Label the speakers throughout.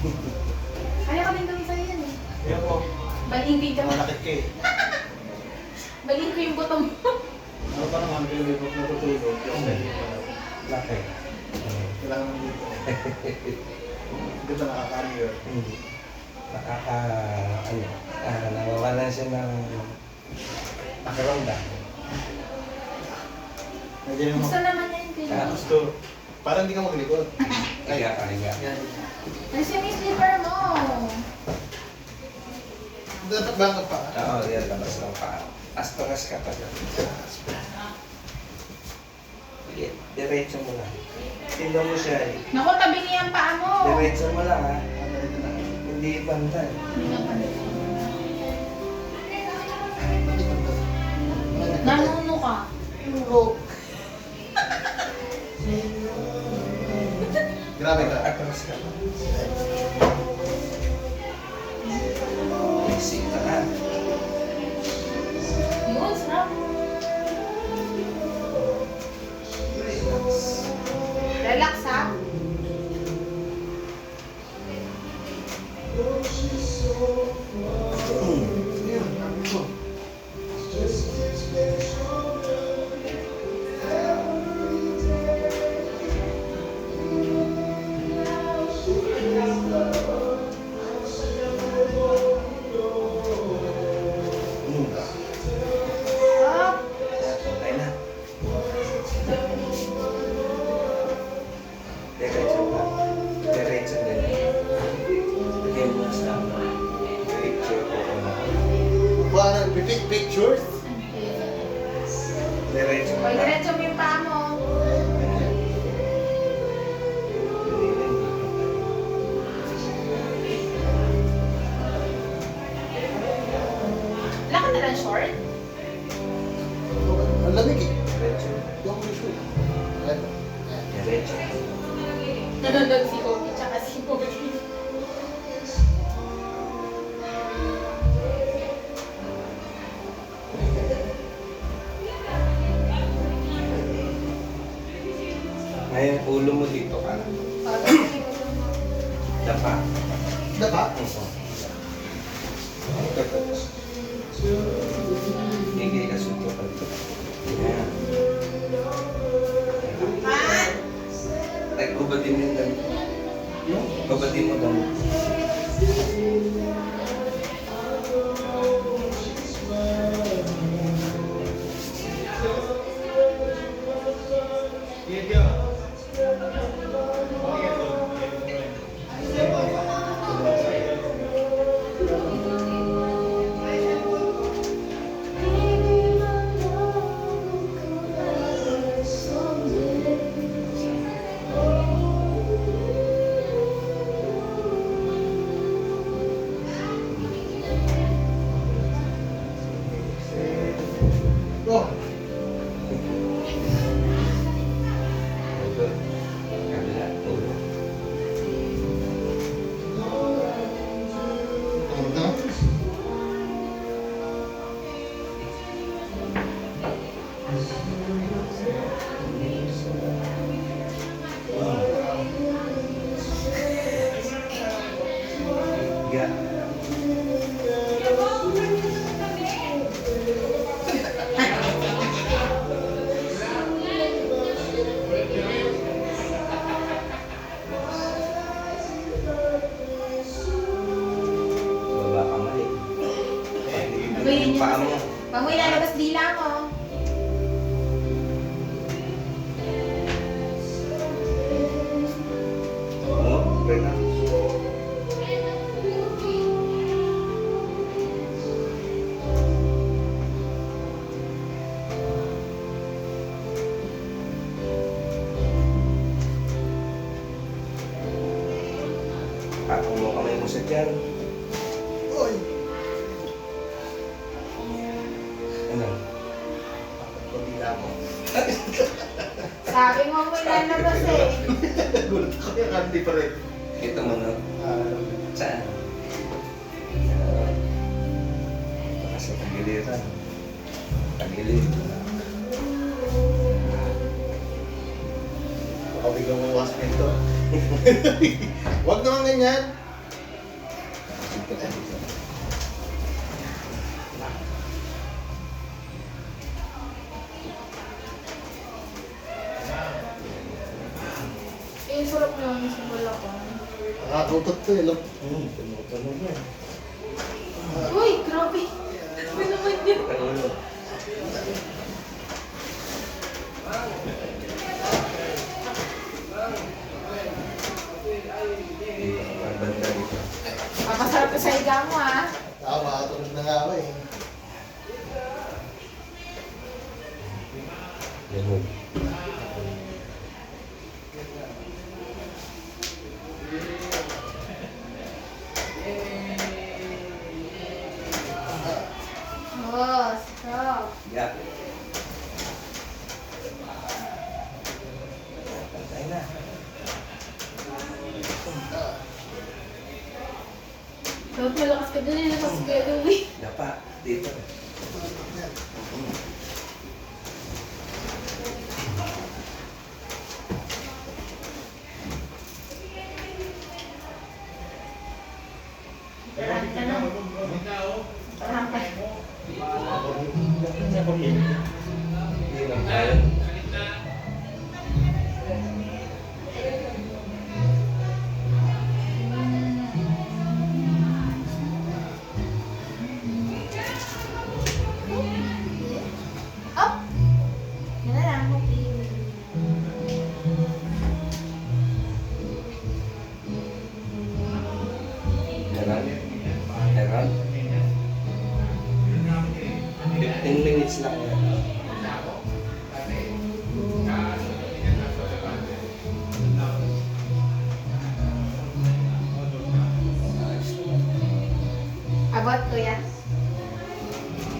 Speaker 1: Kaya ka din gawin sa'yo yan eh.
Speaker 2: Ayan po.
Speaker 1: Balingin ka.
Speaker 2: Malakit ka eh.
Speaker 1: Balingin ko yung buto mo.
Speaker 2: Ano pa naman kayo may natutulog? Yung
Speaker 3: Laki.
Speaker 2: kailangan mo dito. Dito nakaka-argue.
Speaker 3: Nawawalan siya ng pakiramdam.
Speaker 2: Nandiyan yung
Speaker 1: Gusto naman niya yung pinag.
Speaker 2: gusto. Parang hindi ka maglikod.
Speaker 3: Higa ka, higa.
Speaker 2: Yan.
Speaker 1: Nasa yung slipper mo.
Speaker 2: Dapat bangat pa.
Speaker 3: Oo, yan, labas lang pa. Astoras ka pa dyan. Sige, diretso mo lang. Tingnan mo siya eh.
Speaker 1: Naku, tabi niya ang paa mo.
Speaker 3: Diretso mo lang ha. Hindi bantay.
Speaker 1: Hindi nga pala. Nanuno ka.
Speaker 2: Grabe ka.
Speaker 3: Atras ka pa. Exit ka na.
Speaker 1: Yun, sarap.
Speaker 3: Relax.
Speaker 1: Relax ha. Sarap.
Speaker 3: Okay na. Diretso ka. Diretso din. Lagyan mo sa picture ko.
Speaker 2: Parang pick pictures.
Speaker 3: Diretso
Speaker 1: Okay,
Speaker 3: ka.
Speaker 1: diretso mo yung paa mo. Wala ka na lang short?
Speaker 2: Ang lamig eh.
Speaker 3: Diretso.
Speaker 2: Hindi ako sure. Ayan. Ayan.
Speaker 3: Diretso.
Speaker 1: Nanonood si Oki tsaka si Oki.
Speaker 3: Ngayon, ulo mo dito ka. Dapa.
Speaker 2: Dapa?
Speaker 3: Hindi ka suntukan. Yan. Ay, gubatin mo yung damit. Gubatin mo damit.
Speaker 2: Oh.
Speaker 3: Ito. Kabila. Ulo.
Speaker 2: Ano na?
Speaker 3: Higa. Baba ka mali.
Speaker 1: Abayin
Speaker 3: Yung
Speaker 1: niyo
Speaker 3: paa
Speaker 1: kasi.
Speaker 3: mo.
Speaker 1: Pag mo ilalabas dila mo.
Speaker 3: Oo, okay na. Patong mo kamay mo sa tiyan.
Speaker 2: Oy.
Speaker 3: Ano?
Speaker 2: Pagkabila mo.
Speaker 1: Sabi mo mo ilalabas eh.
Speaker 2: Gulat ako yung hindi pa rin.
Speaker 3: Kita mo na. Saan? Baka sa tagiliran. Tagilid.
Speaker 2: Baka biglang mawas nito. Huwag naman ganyan.
Speaker 1: Eh, sarap na yung simula ko.
Speaker 2: Nakakautot to eh, no?
Speaker 3: Tunog yan.
Speaker 1: Uy, grabe. Ano naman yun?
Speaker 3: Kanino? Banda dito.
Speaker 1: Papasarap ko sa higa mo, ah.
Speaker 2: Tama, tulog na nga ako eh.
Speaker 3: Lemon.
Speaker 1: Oh, sarap.
Speaker 3: Yeah. Pantay na.
Speaker 1: Dapat malakas ka dun, lakas ka dun, eh.
Speaker 3: Dapa. Dito.
Speaker 1: Parang ka na. Parang ka.
Speaker 3: Hindi lang tayo.
Speaker 1: Up! Yan na lang, okay.
Speaker 3: Heran. Heran. 15 minutes lang yan.
Speaker 1: Abot ko yan.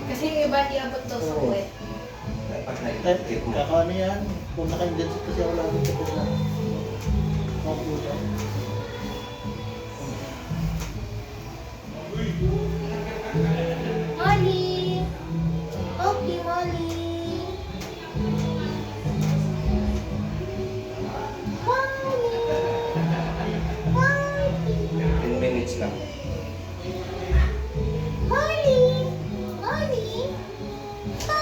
Speaker 1: Kasi yung iba di abot to sa uwi.
Speaker 3: Dapat na
Speaker 2: Eh,
Speaker 3: ikit mo.
Speaker 2: kakaano yan? Kung naka-indensit kasi ako lagi sa pula. Computer.
Speaker 1: Molly! Okay, Molly! Molly! Molly!
Speaker 3: 15 minutes lang.
Speaker 1: Molly! Molly! Molly!